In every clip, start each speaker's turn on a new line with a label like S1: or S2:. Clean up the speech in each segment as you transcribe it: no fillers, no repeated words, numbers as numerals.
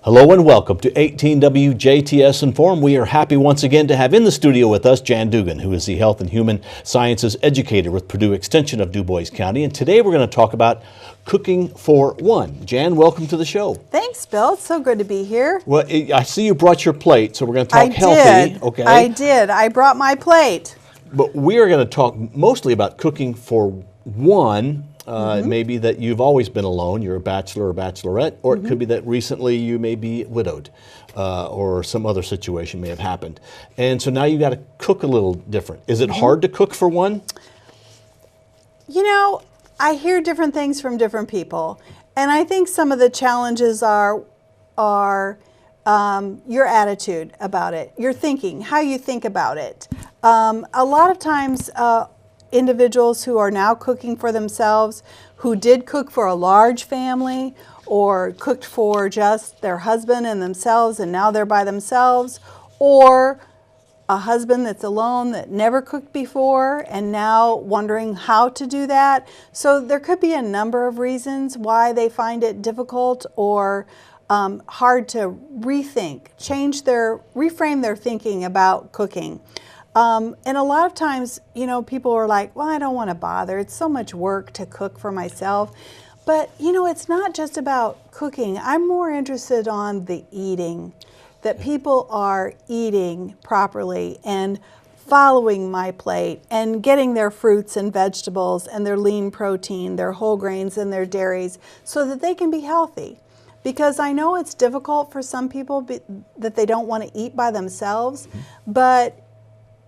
S1: Hello and welcome to 18WJTS in.form. We are happy once again to have in the studio with us Jan Dougan, who is the Health and Human Sciences educator with Purdue Extension of Du Bois County. And today we're going to talk about cooking for one. Jan, welcome to the show.
S2: Thanks, Bill. It's so good to be here.
S1: Well, I see you brought your plate, so we're going to talk healthy. Okay.
S2: I did. I brought my plate.
S1: But we are going to talk mostly about cooking for one. Maybe that you've always been alone, you're a bachelor or bachelorette, or it could be that recently you may be widowed or some other situation may have happened. And so now you got to cook a little different. Is it hard to cook for one?
S2: You know, I hear different things from different people. And I think some of the challenges are your attitude about it, your thinking, how you think about it. A lot of times, individuals who are now cooking for themselves, who did cook for a large family or cooked for just their husband and themselves and now they're by themselves, or a husband that's alone that never cooked before and now wondering how to do that. So there could be a number of reasons why they find it difficult or hard to rethink, reframe their thinking about cooking. And a lot of times, you know, people are like, well, I don't want to bother. It's so much work to cook for myself. But, you know, it's not just about cooking. I'm more interested on the eating, that people are eating properly and following my plate and getting their fruits and vegetables and their lean protein, their whole grains and their dairies so that they can be healthy. Because I know it's difficult for some people that they don't want to eat by themselves, but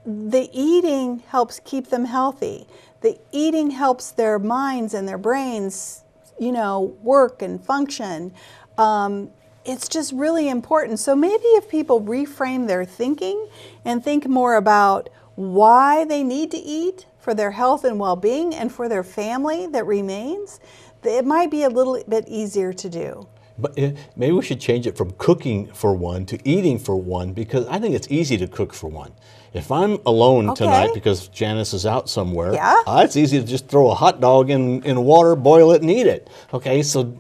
S2: the eating helps keep them healthy. The eating helps their minds and their brains, you know, work and function. It's just really important. So maybe if people reframe their thinking and think more about why they need to eat for their health and well-being and for their family that remains, it might be a little bit easier to do.
S1: But maybe we should change it from cooking for one to eating for one, because I think it's easy to cook for one. If I'm alone tonight because Janice is out somewhere, it's easy to just throw a hot dog in water, boil it, and eat it. Okay, so,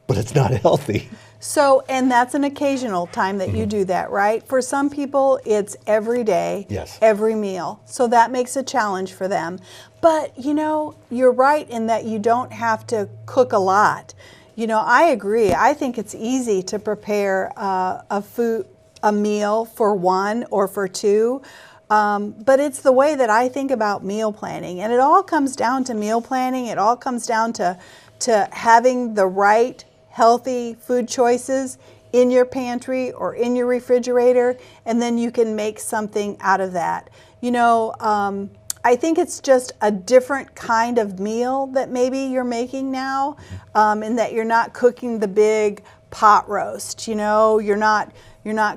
S1: but it's not healthy.
S2: So, and that's an occasional time that you do that, right? For some people, it's every day, every meal. So that makes a challenge for them. But, you know, you're right in that you don't have to cook a lot. You know, I agree. I think it's easy to prepare a meal for one or for two. But it's the way that I think about meal planning. And it all comes down to meal planning. It all comes down to having the right healthy food choices in your pantry or in your refrigerator, and then you can make something out of that. You know, I think it's just a different kind of meal that maybe you're making now, in that you're not cooking the big pot roast. You know, you're not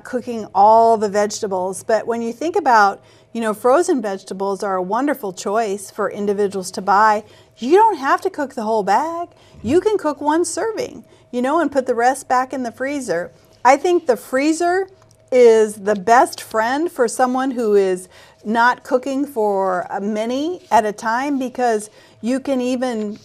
S2: cooking all the vegetables. But when you think about, you know, frozen vegetables are a wonderful choice for individuals to buy. You don't have to cook the whole bag. You can cook one serving, you know, and put the rest back in the freezer. I think the freezer is the best friend for someone who is not cooking for many at a time, because you can even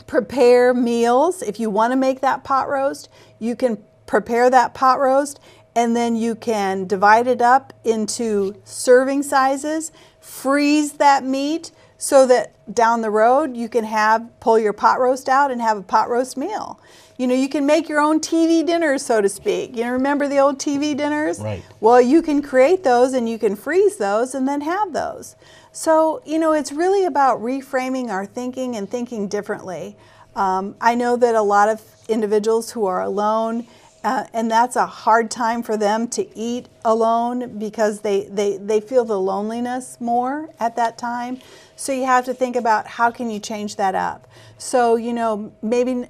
S2: prepare meals. If you want to make that pot roast, you can prepare that pot roast, and then you can divide it up into serving sizes, freeze that meat so that down the road you can pull your pot roast out and have a pot roast meal. You know, you can make your own TV dinners, so to speak. You know, remember the old TV dinners? Right. Well, you can create those and you can freeze those and then have those. So, you know, it's really about reframing our thinking and thinking differently. I know that a lot of individuals who are alone, and that's a hard time for them to eat alone because they feel the loneliness more at that time. So you have to think about how can you change that up. So, you know, maybe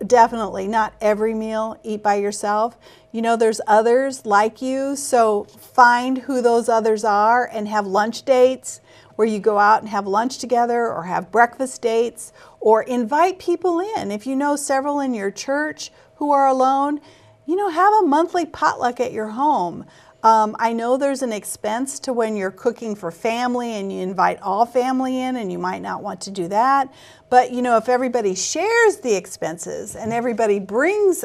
S2: definitely not every meal eat by yourself. You know, there's others like you, so find who those others are and have lunch dates where you go out and have lunch together, or have breakfast dates, or invite people in. If you know several in your church who are alone, you know, have a monthly potluck at your home. I know there's an expense to when you're cooking for family and you invite all family in, and you might not want to do that. But you know, if everybody shares the expenses and everybody brings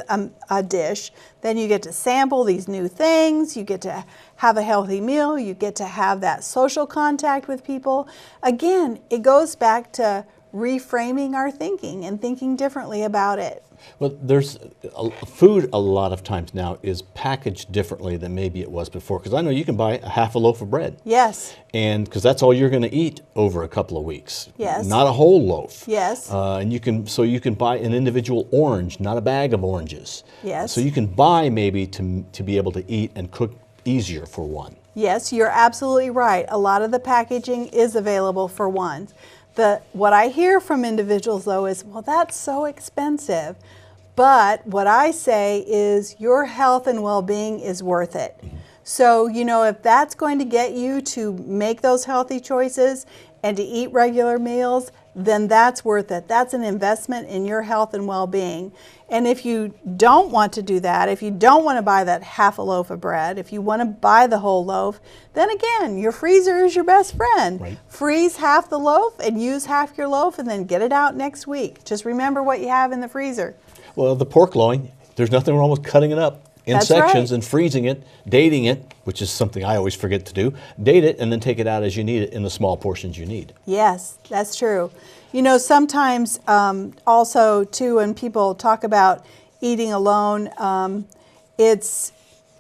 S2: a dish, then you get to sample these new things, you get to have a healthy meal, you get to have that social contact with people. Again, it goes back to reframing our thinking and thinking differently about it.
S1: Well, there's food a lot of times now is packaged differently than maybe it was before. Because I know you can buy a half a loaf of bread.
S2: Yes.
S1: And because that's all you're going to eat over a couple of weeks.
S2: Yes.
S1: Not a whole loaf.
S2: Yes.
S1: And you can buy an individual orange, not a bag of oranges.
S2: Yes.
S1: So you can buy maybe to be able to eat and cook easier for one.
S2: Yes, you're absolutely right. A lot of the packaging is available for one. What I hear from individuals, though, is, well, that's so expensive. But what I say is your health and well-being is worth it. So, you know, if that's going to get you to make those healthy choices and to eat regular meals, then that's worth it. That's an investment in your health and well-being. And if you don't want to do that, if you don't want to buy that half a loaf of bread, if you want to buy the whole loaf, then again, your freezer is your best friend.
S1: Right.
S2: Freeze half the loaf and use half your loaf and then get it out next week. Just remember what you have in the freezer.
S1: Well, the pork loin, there's nothing wrong with cutting it up in
S2: That's
S1: sections
S2: right.
S1: and freezing it, dating it, which is something I always forget to do. Date it and then take it out as you need it in the small portions you need.
S2: Yes, that's true. You know, sometimes also too, when people talk about eating alone,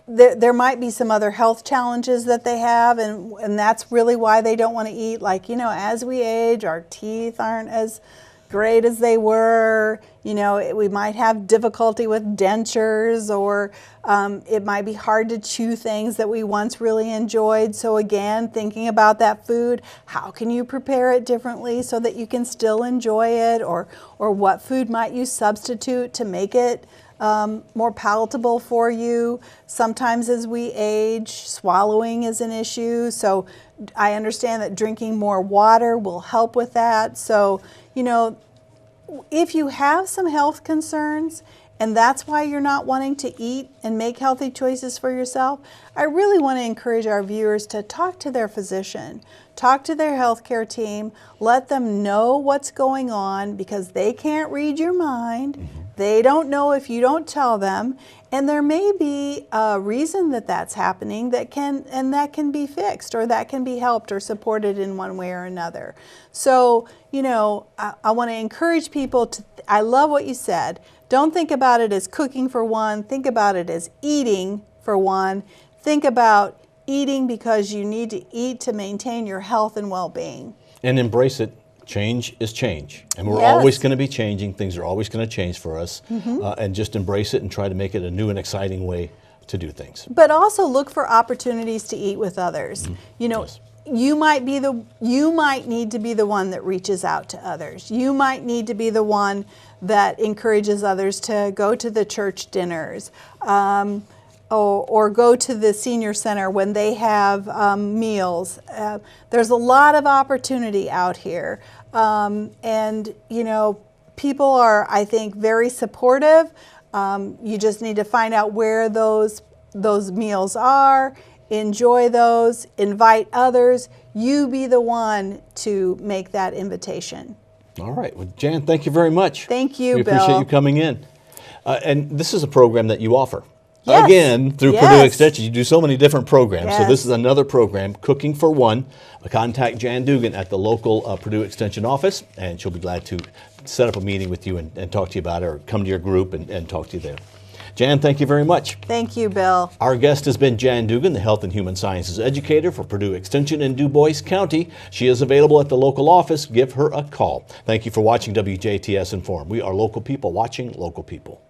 S2: there might be some other health challenges that they have, and that's really why they don't want to eat. Like, you know, as we age, our teeth aren't as great as they were. You know, we might have difficulty with dentures, or it might be hard to chew things that we once really enjoyed. So again, thinking about that food, how can you prepare it differently so that you can still enjoy it, or what food might you substitute to make it more palatable for you. Sometimes as we age, swallowing is an issue. So I understand that drinking more water will help with that. So, you know, if you have some health concerns and that's why you're not wanting to eat and make healthy choices for yourself, I really want to encourage our viewers to talk to their physician, talk to their healthcare team, let them know what's going on, because they can't read your mind. They don't know if you don't tell them, and there may be a reason that that's happening that can be fixed, or that can be helped or supported in one way or another. So, you know, I want to encourage people to, I love what you said. Don't think about it as cooking for one. Think about it as eating for one. Think about eating because you need to eat to maintain your health and well-being.
S1: And embrace it. Change is change. And we're
S2: Yes.
S1: always going to be changing. Things are always going to change for us. And just embrace it and try to make it a new and exciting way to do things.
S2: But also look for opportunities to eat with others. You know,
S1: Yes.
S2: you might need to be the one that reaches out to others. You might need to be the one that encourages others to go to the church dinners, or go to the senior center when they have meals. There's a lot of opportunity out here, and you know, people are, I think, very supportive. You just need to find out where those meals are. Enjoy those, invite others. You be the one to make that invitation.
S1: All right. Well, Jan, thank you very much.
S2: Thank you,
S1: We
S2: Bill.
S1: appreciate you coming in. And this is a program that you offer.
S2: Yes.
S1: Again, through
S2: Yes.
S1: Purdue Extension. You do so many different programs. So
S2: Yes.
S1: this is another program, Cooking for One. Contact Jan Dougan at the local Purdue Extension office, and she'll be glad to set up a meeting with you and talk to you about it, or come to your group and talk to you there. Jan, thank you very much.
S2: Thank you, Bill.
S1: Our guest has been Jan Dougan, the Health and Human Sciences educator for Purdue Extension in Du Bois County. She is available at the local office. Give her a call. Thank you for watching WJTS Inform. We are local people watching local people.